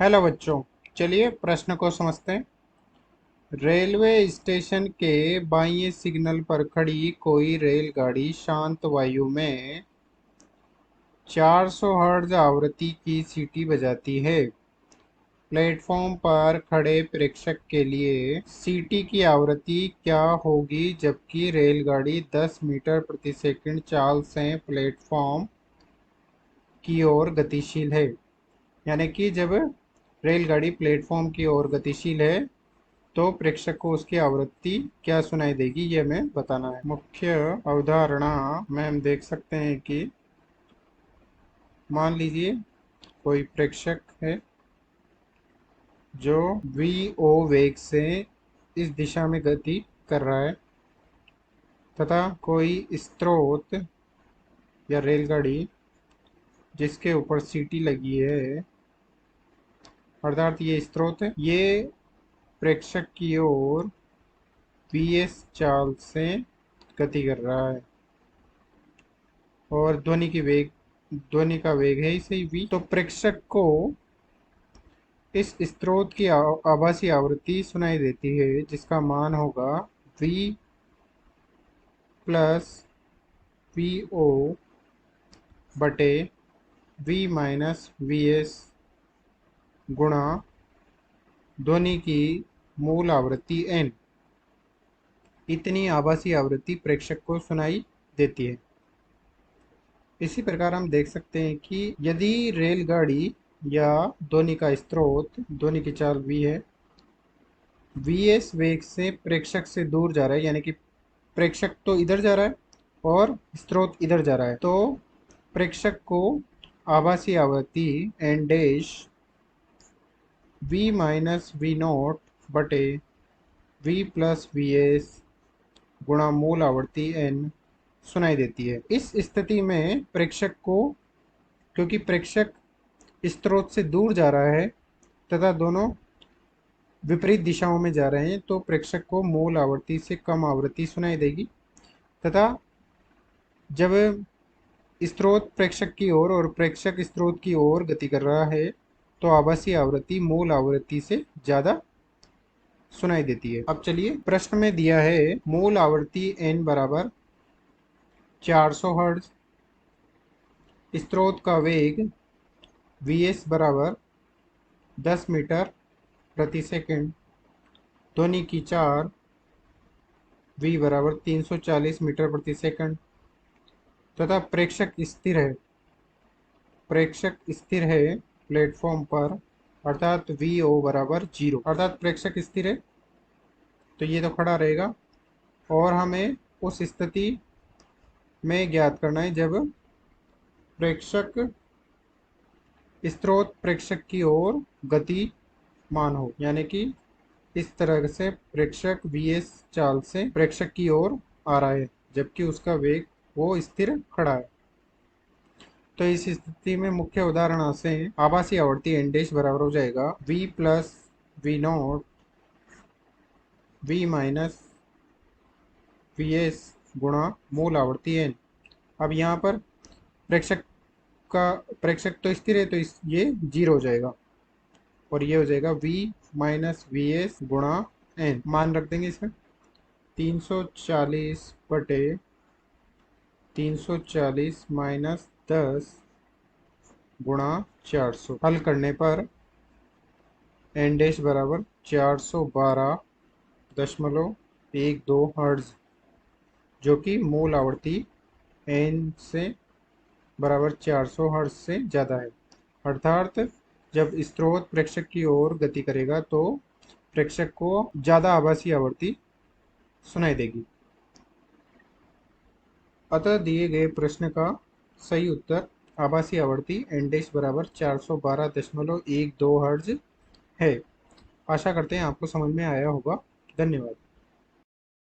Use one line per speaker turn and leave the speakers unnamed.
Hello बच्चों, चलिए प्रश्न को समझते हैं। रेलवे स्टेशन के बाएं सिग्नल पर खड़ी कोई रेलगाड़ी शांत वायु में 400 हर्ट्ज आवृत्ति की सीटी बजाती है। प्लेटफॉर्म पर खड़े प्रेक्षक के लिए सीटी की आवृत्ति क्या होगी जबकि रेलगाड़ी 10 मीटर प्रति सेकंड चाल से प्लेटफॉर्म की ओर गतिशील है। यानी कि जब रेलगाड़ी प्लेटफॉर्म की ओर गतिशील है तो प्रेक्षक को उसकी आवृत्ति क्या सुनाई देगी, ये हमें बताना है। मुख्य अवधारणा में हम देख सकते हैं कि मान लीजिए कोई प्रेक्षक है जो वी वेग से इस दिशा में गति कर रहा है तथा कोई स्रोत या रेलगाड़ी जिसके ऊपर सीटी लगी है, अर्थात ये स्रोत है, ये प्रेक्षक की ओर वीएस चाल से गति कर रहा है और ध्वनि का वेग है इसे वी। तो प्रेक्षक को इस स्रोत की आभासी आवृत्ति सुनाई देती है जिसका मान होगा v प्लस वी ओ बटे v माइनस वी एस गुणा ध्वनि की मूल आवृत्ति n। इतनी आभासी आवृत्ति प्रेक्षक को सुनाई देती है। इसी प्रकार हम देख सकते हैं कि यदि रेलगाड़ी या ध्वनि का स्रोत, ध्वनि की चाल v है, वीएस वेग से प्रेक्षक से दूर जा रहा है, यानी कि प्रेक्षक तो इधर जा रहा है और स्रोत इधर जा रहा है, तो प्रेक्षक को आभासी आवृत्ति N dash V minus V naught बटे वी प्लस वी एस गुणा मूल आवृत्ति एन सुनाई देती है। इस स्थिति में प्रेक्षक को, क्योंकि प्रेक्षक स्रोत से दूर जा रहा है तथा दोनों विपरीत दिशाओं में जा रहे हैं, तो प्रेक्षक को मूल आवृत्ति से कम आवृत्ति सुनाई देगी तथा जब स्रोत प्रेक्षक की ओर और प्रेक्षक स्रोत की ओर गति कर रहा है तो आभासी आवृत्ति मूल आवृत्ति से ज़्यादा सुनाई देती है। अब चलिए, प्रश्न में दिया है मूल आवृत्ति n बराबर 400 हर्ट्ज, स्रोत का वेग vs बराबर 10 मीटर प्रति सेकंड, ध्वनि की चाल v बराबर 340 मीटर प्रति सेकंड तथा प्रेक्षक स्थिर है प्लेटफॉर्म पर, अर्थात वी ओ बराबर 0। अर्थात प्रेक्षक स्थिर है तो ये तो खड़ा रहेगा और हमें उस स्थिति में ज्ञात करना है जब स्रोत प्रेक्षक की ओर गतिमान हो, यानी कि इस तरह से प्रेक्षक वीएस चाल से प्रेक्षक की ओर आ रहा है जबकि उसका वेग वो स्थिर खड़ा है। तो इस स्थिति में मुख्य उदाहरण से आभासी आवृत्ति एन डैश बराबर हो जाएगा v plus V naught v minus V S गुणा मूल आवृत्ति n। अब यहाँ पर प्रेक्षक तो स्थिर है तो ये 0 हो जाएगा और ये हो जाएगा v माइनस वी एस गुणा n। मान रख देंगे इसमें 340 बटे 340 माइनस 10 गुणा 400। हल करने पर एन डैश बराबर 412.12 हर्ट्ज, जो कि मूल आवृत्ति एन से बराबर 400 हर्ट्ज से ज़्यादा है। अर्थात जब स्रोत प्रेक्षक की ओर गति करेगा तो प्रेक्षक को ज़्यादा आभासी आवृत्ति सुनाई देगी। अतः दिए गए प्रश्न का सही उत्तर आभासी आवृत्ति एन डैश बराबर 412.12 हर्ट्ज है। आशा करते हैं आपको समझ में आया होगा। धन्यवाद।